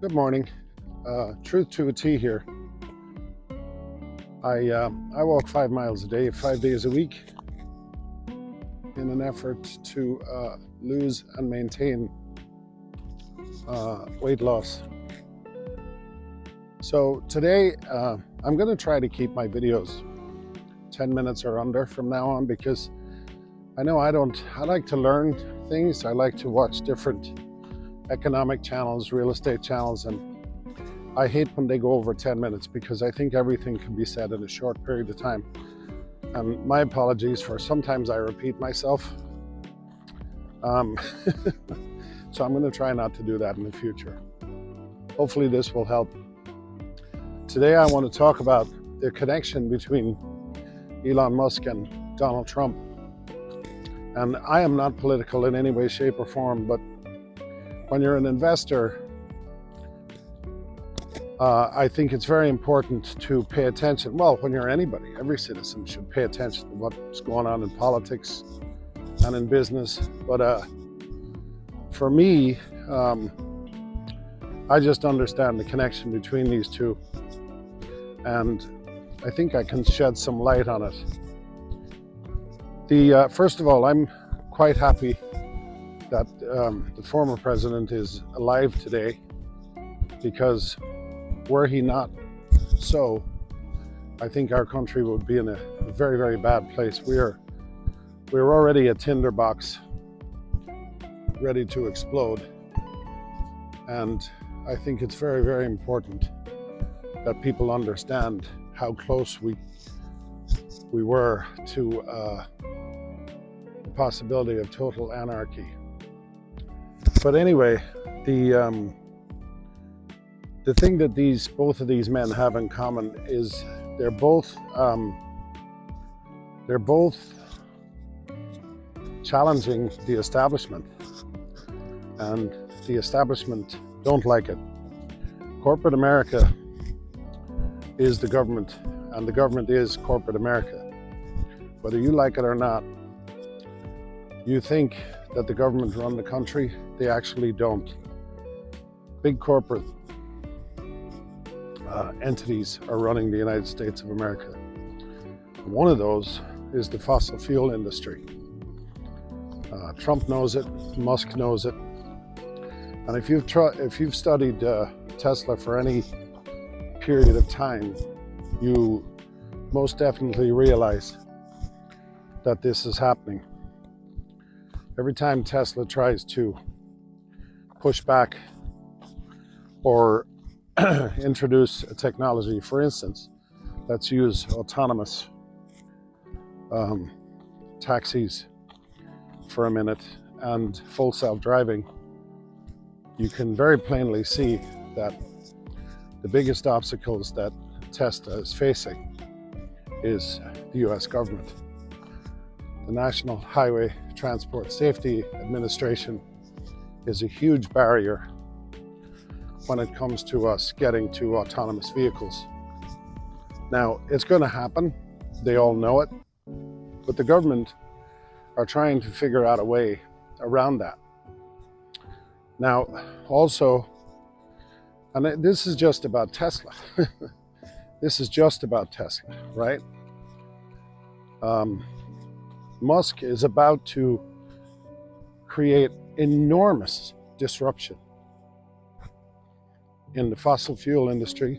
Good morning. Truth to a T here. I walk 5 miles a day, 5 days a week, in an effort to lose and maintain weight loss. So today I'm going to try to keep my videos 10 minutes or under from now on, because I know I like to learn things. I like to watch different economic channels, real estate channels, and I hate when they go over 10 minutes because I think everything can be said in a short period of time. And my apologies for sometimes I repeat myself. So I'm going to try not to do that in the future. Hopefully this will help. Today I want to talk about the connection between Elon Musk and Donald Trump. And I am not political in any way, shape, or form, but when you're an investor, I think it's very important to pay attention. Well, when you're anybody, every citizen should pay attention to what's going on in politics and in business. But for me, I just understand the connection between these two, and I think I can shed some light on it. First of all, I'm quite happy that the former president is alive today, because were he not so, I think our country would be in a very, very bad place. We're already a tinderbox ready to explode, and I think it's very, very important that people understand how close we were to the possibility of total anarchy. But anyway, the thing that both of these men have in common is they're both challenging the establishment, and the establishment don't like it. Corporate America is the government, and the government is corporate America. Whether you like it or not, you think that the government run the country. They actually don't. Big corporate entities are running the United States of America. One of those is the fossil fuel industry. Trump knows it, Musk knows it, and if you've studied Tesla for any period of time, you most definitely realize that this is happening. Every time Tesla tries to push back or introduce a technology, for instance, let's use autonomous taxis for a minute and full self-driving, you can very plainly see that the biggest obstacles that Tesla is facing is the US government. The National Highway Transport Safety Administration is a huge barrier when it comes to us getting to autonomous vehicles. Now, it's going to happen. They all know it. But the government are trying to figure out a way around that. Now, also, and this is just about Tesla. This is just about Tesla, right? Musk is about to create enormous disruption in the fossil fuel industry,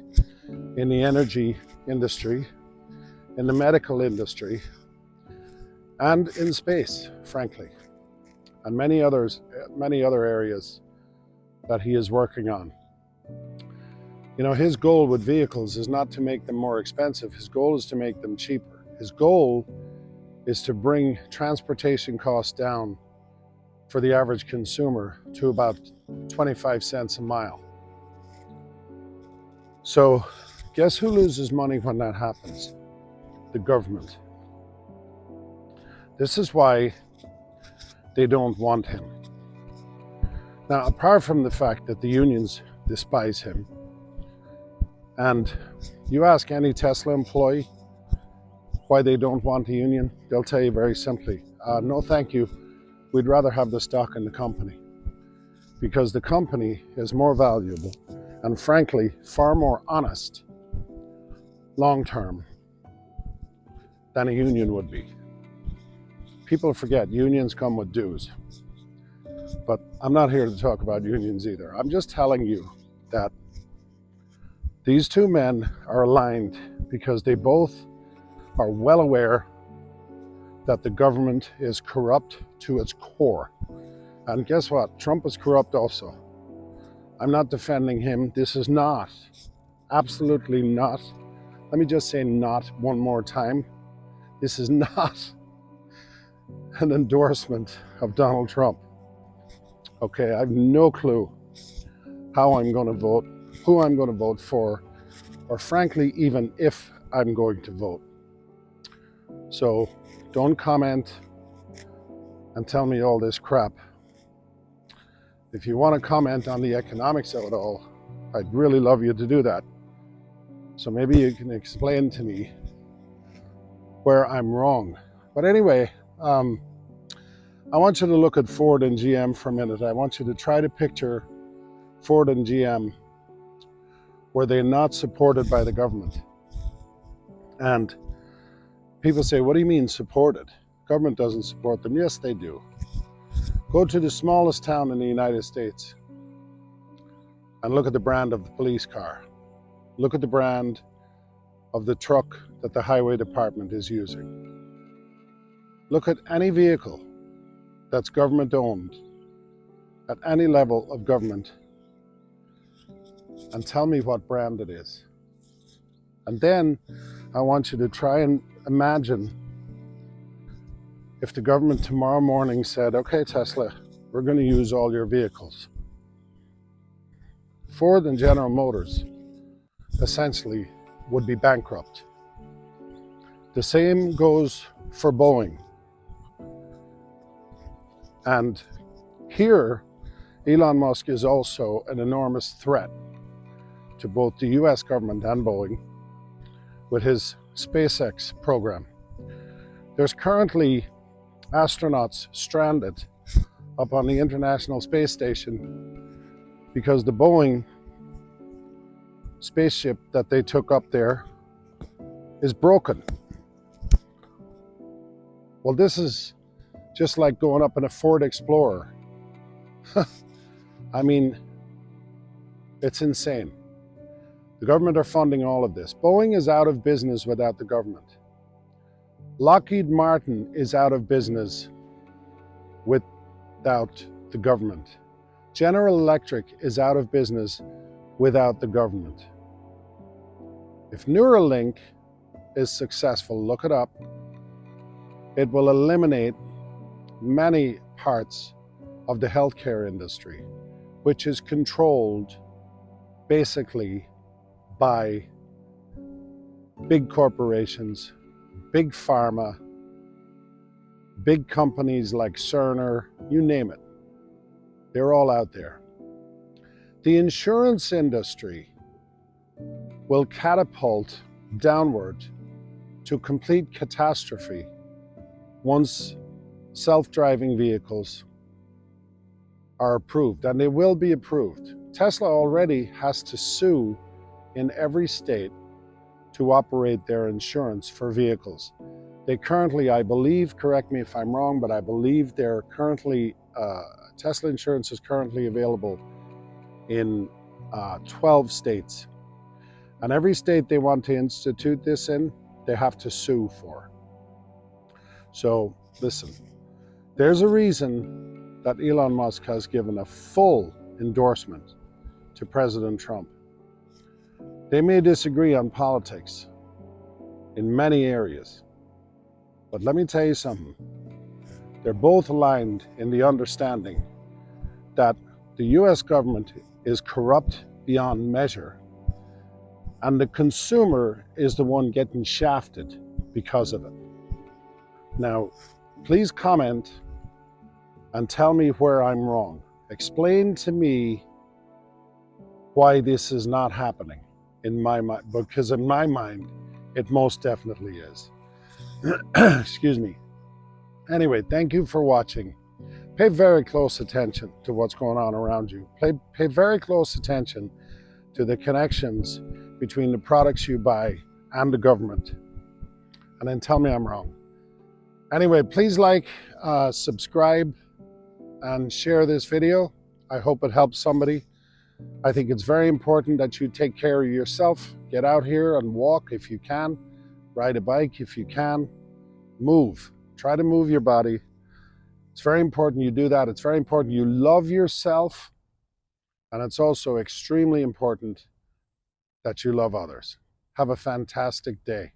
in the energy industry, in the medical industry, and in space, frankly, and many other areas that he is working on. You know, his goal with vehicles is not to make them more expensive. His goal is to make them cheaper. His goal is to bring transportation costs down for the average consumer to about 25 cents a mile. So guess who loses money when that happens? The government. This is why they don't want him. Now, apart from the fact that the unions despise him, and you ask any Tesla employee why they don't want a union, they'll tell you very simply, no thank you, we'd rather have the stock in the company, because the company is more valuable and frankly, far more honest long term than a union would be. People forget unions come with dues. But I'm not here to talk about unions either. I'm just telling you that these two men are aligned because they both are well aware that the government is corrupt to its core. And guess what? Trump is corrupt also. I'm not defending him. This is not, absolutely not, let me just say not one more time. This is not an endorsement of Donald Trump. Okay, I have no clue how I'm going to vote, who I'm going to vote for, or frankly, even if I'm going to vote. So don't comment and tell me all this crap. If you want to comment on the economics of it all, I'd really love you to do that. So maybe you can explain to me where I'm wrong. But anyway, I want you to look at Ford and GM for a minute. I want you to try to picture Ford and GM where they're not supported by the government. And people say, what do you mean supported? Government doesn't support them. Yes, they do. Go to the smallest town in the United States and look at the brand of the police car. Look at the brand of the truck that the highway department is using. Look at any vehicle that's government owned at any level of government and tell me what brand it is. And then I want you to try and imagine if the government tomorrow morning said, okay, Tesla, we're going to use all your vehicles. Ford and General Motors essentially would be bankrupt. The same goes for Boeing. And here, Elon Musk is also an enormous threat to both the US government and Boeing with his SpaceX program. There's currently astronauts stranded up on the International Space Station because the Boeing spaceship that they took up there is broken. Well, this is just like going up in a Ford Explorer. I mean, it's insane. The government are funding all of this. Boeing is out of business without the government. Lockheed Martin is out of business without the government. General Electric is out of business without the government. If Neuralink is successful, look it up, it will eliminate many parts of the healthcare industry, which is controlled basically by big corporations, big pharma, big companies like Cerner, you name it. They're all out there. The insurance industry will catapult downward to complete catastrophe once self-driving vehicles are approved, and they will be approved. Tesla already has to sue in every state to operate their insurance for vehicles. They currently, I believe, correct me if I'm wrong, but I believe they're currently, Tesla insurance is currently available in 12 states. And every state they want to institute this in, they have to sue for. So listen, there's a reason that Elon Musk has given a full endorsement to President Trump. They may disagree on politics in many areas, but let me tell you something. They're both aligned in the understanding that the US government is corrupt beyond measure, and the consumer is the one getting shafted because of it. Now, please comment and tell me where I'm wrong. Explain to me why this is not happening in my mind, because in my mind, it most definitely is. Excuse me. Anyway, thank you for watching. Pay very close attention to what's going on around you. Pay very close attention to the connections between the products you buy and the government. And then tell me I'm wrong. Anyway, please like, subscribe, and share this video. I hope it helps somebody. I think it's very important that you take care of yourself. Get out here and walk if you can. Ride a bike if you can. Move. Try to move your body. It's very important you do that. It's very important you love yourself. And it's also extremely important that you love others. Have a fantastic day.